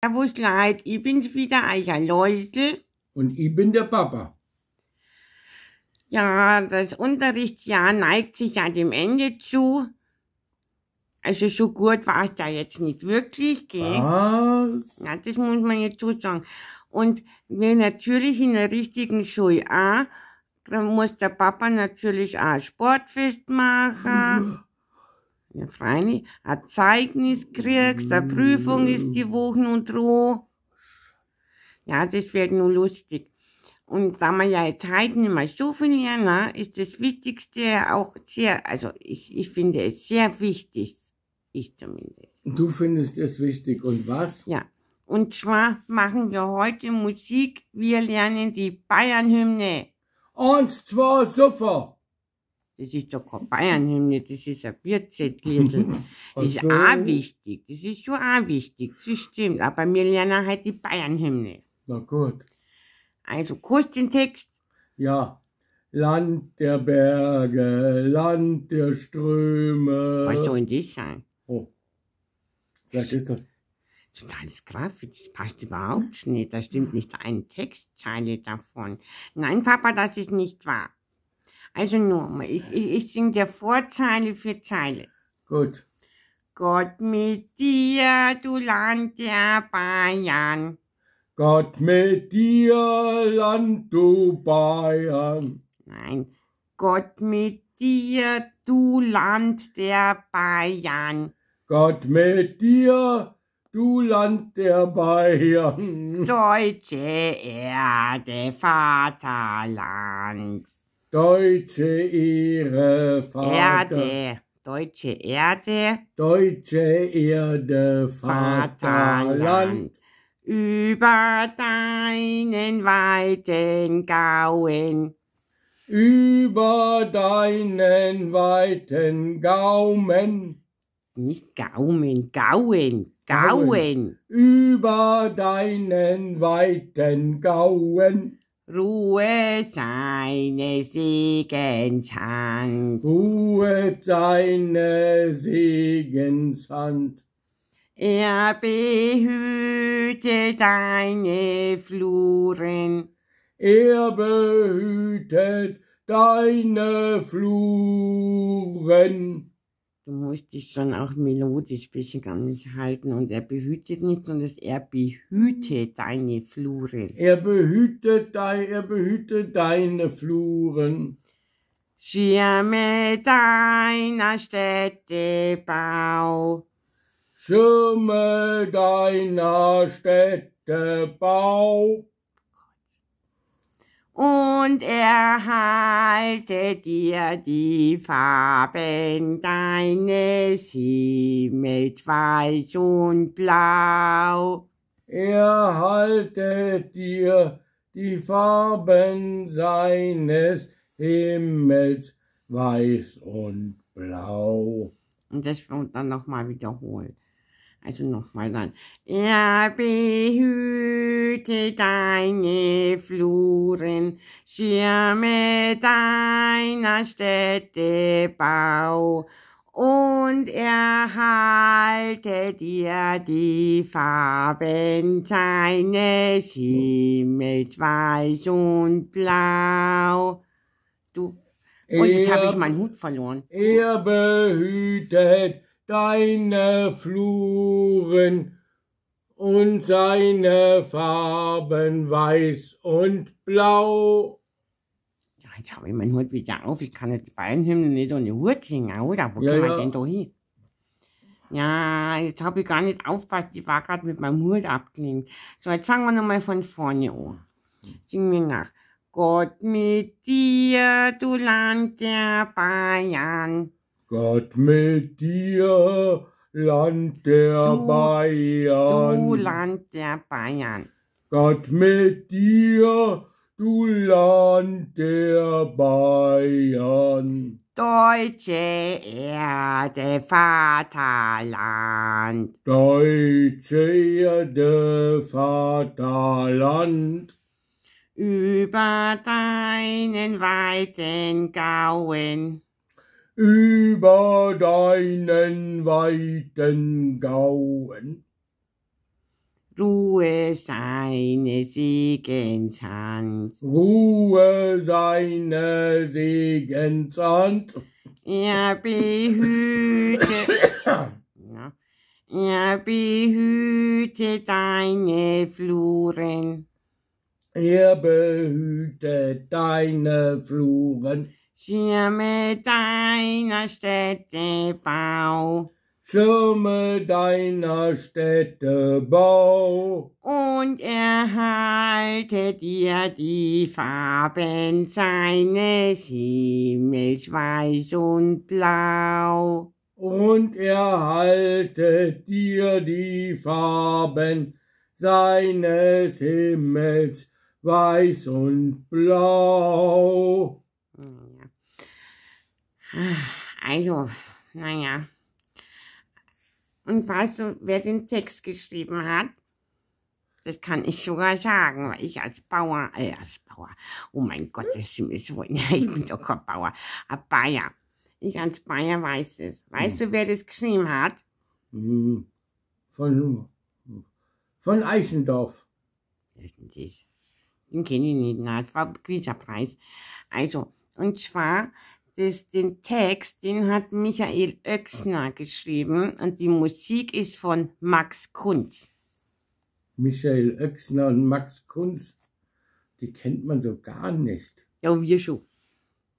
Servus Leid, ich bin's wieder, euer Läusel. Und ich bin der Papa. Ja, das Unterrichtsjahr neigt sich ja dem Ende zu. Also so gut war es da jetzt nicht wirklich, gell? Was? Ja, das muss man jetzt so sagen. Und wir natürlich in der richtigen Schule auch, da muss der Papa natürlich auch ein Sportfest machen. Ja, freilich, ein Zeugnis kriegst, eine Prüfung ist die Wochen und roh. Ja, das wird nur lustig. Und da man ja jetzt heute nicht mehr so viel lernen, ist das Wichtigste auch sehr, also ich finde es sehr wichtig, ich zumindest. Du findest es wichtig. Und was? Ja, und zwar machen wir heute Musik, wir lernen die Bayernhymne. 1, 2, super. Das ist doch keine Bayernhymne, das ist ein Bierzeltliedl. Das ist so. auch wichtig, das ist schon auch wichtig, das stimmt. Aber wir lernen halt die Bayernhymne. Na gut. Also, kurz den Text. Ja. Land der Berge, Land der Ströme. Was soll denn das sein? Oh. Vielleicht ist das. Totales Grafik, das passt überhaupt nicht. Da stimmt nicht eine Textzeile davon. Nein, Papa, das ist nicht wahr. Also nochmal, ich singe der Vorzeile für Zeile. Gut. Gott mit dir, du Land der Bayern. Gott mit dir, Land, du Bayern. Nein, Gott mit dir, du Land der Bayern. Gott mit dir, du Land der Bayern. Deutsche Erde, Vaterland. Deutsche Ehre, Vater. Erde, deutsche Erde. Deutsche Erde, Vaterland. Über deinen weiten Gauen. Über deinen weiten Gaumen. Nicht Gaumen, Gauen, Gauen. Über deinen weiten Gauen. Ruhe seine Segenshand. Ruhet seine Segenshand. Er behüte deine Fluren. Er behütet deine Fluren. Du musst dich schon auch melodisch ein bisschen an mich halten. Und er behütet nicht, sondern er behütet deine Fluren. Er behütet deine Fluren. Schirme deiner Städte Bau. Schirme deiner Städte Bau. Und erhalte dir die Farben deines Himmels, weiß und blau. Erhalte dir die Farben seines Himmels, weiß und blau. Und das wird dann nochmal wiederholen. Also nochmal dann. Er behüte deine Fluren, Schirme deiner Städte Bau und erhalte dir die Farben seines Himmels, weiß und blau. Du, und jetzt habe ich meinen Hut verloren. Er behütet deine Fluren und seine Farben weiß und blau. Ja, jetzt habe ich meinen Hut wieder auf. Ich kann jetzt die Bayernhymne nicht ohne Hut singen, oder? Wo kann man denn da hin? Ja, jetzt habe ich gar nicht aufgepasst. Ich war gerade mit meinem Hut abgelenkt. So, jetzt fangen wir nochmal von vorne an. Singen wir nach. Gott mit dir, du Land der Bayern. Gott mit dir, Land der Bayern. Du Land der Bayern. Gott mit dir, du Land der Bayern. Deutsche Erde, Vaterland. Deutsche Erde, Vaterland. Über deinen weiten Gauen. Über deinen weiten Gauen. Ruhe seine Segenshand. Ruhe seine Segenshand. Er behüte, ja, er behüte deine Fluren. Er behütet deine Fluren. Schirme deiner Städte Bau. Schirme deiner Städte Bau. Und erhalte dir die Farben seines Himmels weiß und blau. Und erhalte dir die Farben seines Himmels weiß und blau. Also, naja. Und weißt du, wer den Text geschrieben hat? Das kann ich sogar sagen, weil ich als Bauer, oh mein Gott, das ist so, ich bin doch kein Bauer, ein Bayer. Ich als Bayer weiß es. Weißt du, wer das geschrieben hat? Von Eichendorff. Den kenne ich nicht, na, das war ein Quizerpreis. Also, und zwar, den Text, den hat Michael Oechsner geschrieben und die Musik ist von Max Kunz. Michael Oechsner und Max Kunz, die kennt man so gar nicht. Ja, wir schon.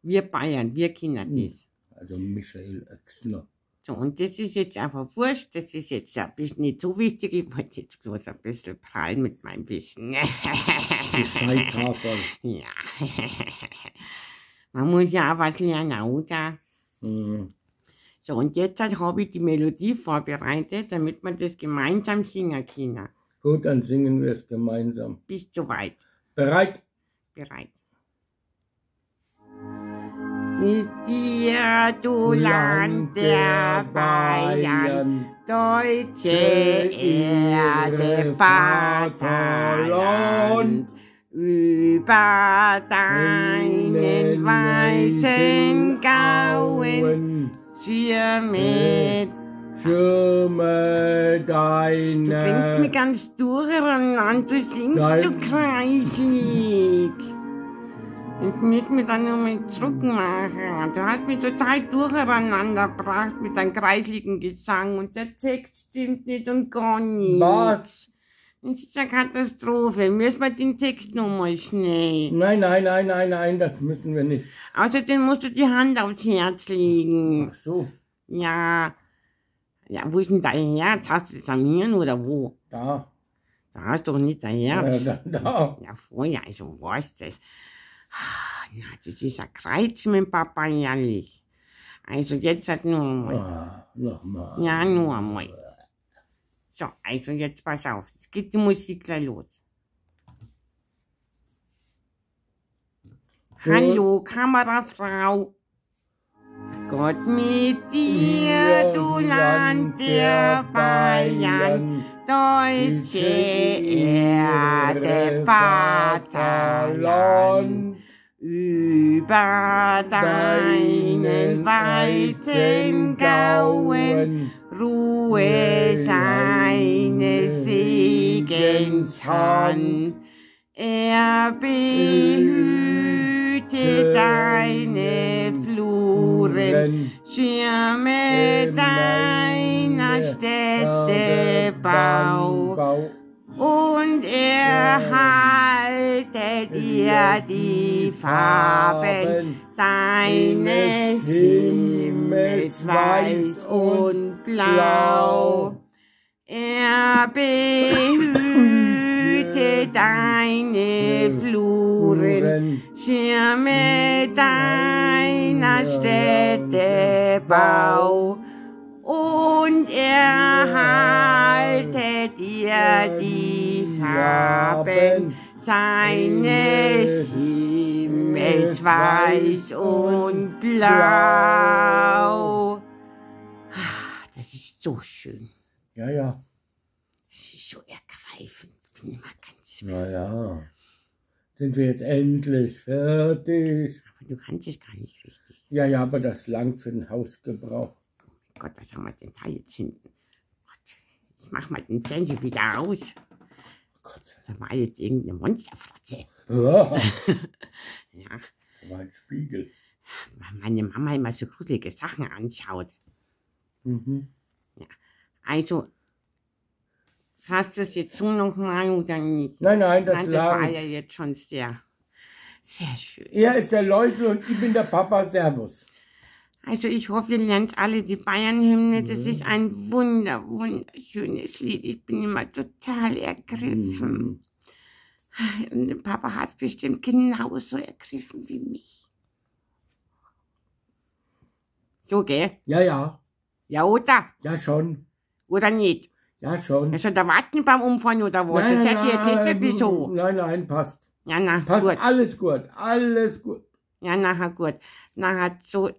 Wir Bayern, wir kennen das. Also Michael Oechsner. So, und das ist jetzt einfach wurscht, das ist jetzt ein bisschen nicht so wichtig, ich wollte jetzt bloß ein bisschen prallen mit meinem Wissen. Die Scheitafel. Ja. Man muss ja auch was lernen, oder? So, und jetzt habe ich die Melodie vorbereitet, damit wir das gemeinsam singen können. Gut, dann singen wir es gemeinsam. Bist du weit? Bereit? Bereit. Mit dir, du Land der Bayern, deutsche Erde, Vaterland, über deinen weiten Gauen, Schirme deine... Du bringst mich ganz durcheinander, du singst so kreislig. Jetzt müssen wir dann nochmal zurück machen. Du hast mich total durcheinander gebracht mit deinem kreisligen Gesang und der Text stimmt nicht und gar nichts. Was? Das ist eine Katastrophe. Müssen wir den Text nochmal schnell. Nein, das müssen wir nicht. Außerdem musst du die Hand aufs Herz legen. Ach so. Ja. Ja, wo ist denn dein Herz? Hast du das am Hirn oder wo? Da. Da hast du doch nicht dein Herz. Da. Ja, vorher, also was das? Na, das ist ein Kreuz mit Papa, ehrlich. Also jetzt halt nur einmal. Nochmal. Ja, nur einmal. So, also jetzt pass auf. Jetzt geht die Musik gleich los. Hallo, Kamerafrau. Gott mit dir, du Land der Bayern, deutsche Erde, Vaterland. Über deinen weiten Gauen Ruhe seines Segenshand. Er behüte deine Fluren, Schirme deiner Städte Bau. Und erhalte dir die Farben deines Himmels weiß und blau. Er behüte deine Fluren, Schirme deiner Städte Bau. Und erhalte dir die Farben seines Himmels weiß und blau. Das ist so schön. Ja. Das ist so ergreifend. Ich bin immer ganz... Ja. Sind wir jetzt endlich fertig? Aber du kannst es gar nicht richtig. Ja, aber das langt für den Hausgebrauch. Gott, was haben wir denn da jetzt hinten? Gott, ich mach mal den Fernseher wieder aus. Gott. Da war jetzt irgendeine Monsterfratze. Ja, Ja, da war ein Spiegel. weil meine Mama immer so gruselige Sachen anschaut. Mhm. Also, hast du das jetzt so nochmal oder nicht? Nein, nein, das Nein, das war lang. ja jetzt schon sehr, sehr schön. Er ist der Läusel und ich bin der Papa. Servus. Also ich hoffe, ihr lernt alle die Bayern-Hymne. Das ist ein wunderschönes Lied. Ich bin immer total ergriffen. Und der Papa hat bestimmt genauso ergriffen wie mich. So, gell? Ja, ja. Ja, oder? Ja, schon. Oder nicht? Ja, schon. Ja, schon da warten beim Umfahren oder was? Das seid ihr jetzt nicht wirklich so. Nein, nein, passt. Ja, na, Passt, gut. alles gut. Alles gut. Ja, nachher gut. Nachher so...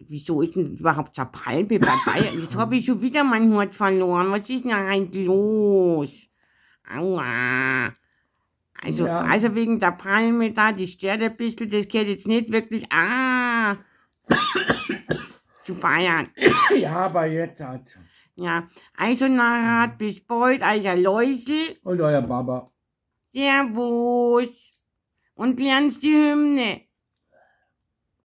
Wieso ist denn überhaupt so eine Palme bei Bayern? Jetzt habe ich schon wieder mein Hut verloren. Was ist denn eigentlich los? Aua. Also, Ja. also wegen der Palme da, die stört ein bisschen, das geht jetzt nicht wirklich. Zu Bayern. Ja, aber jetzt hat. Ja, also nachher, bis bald, euer Läusel. Und euer Baba. Servus. Und lernst die Hymne.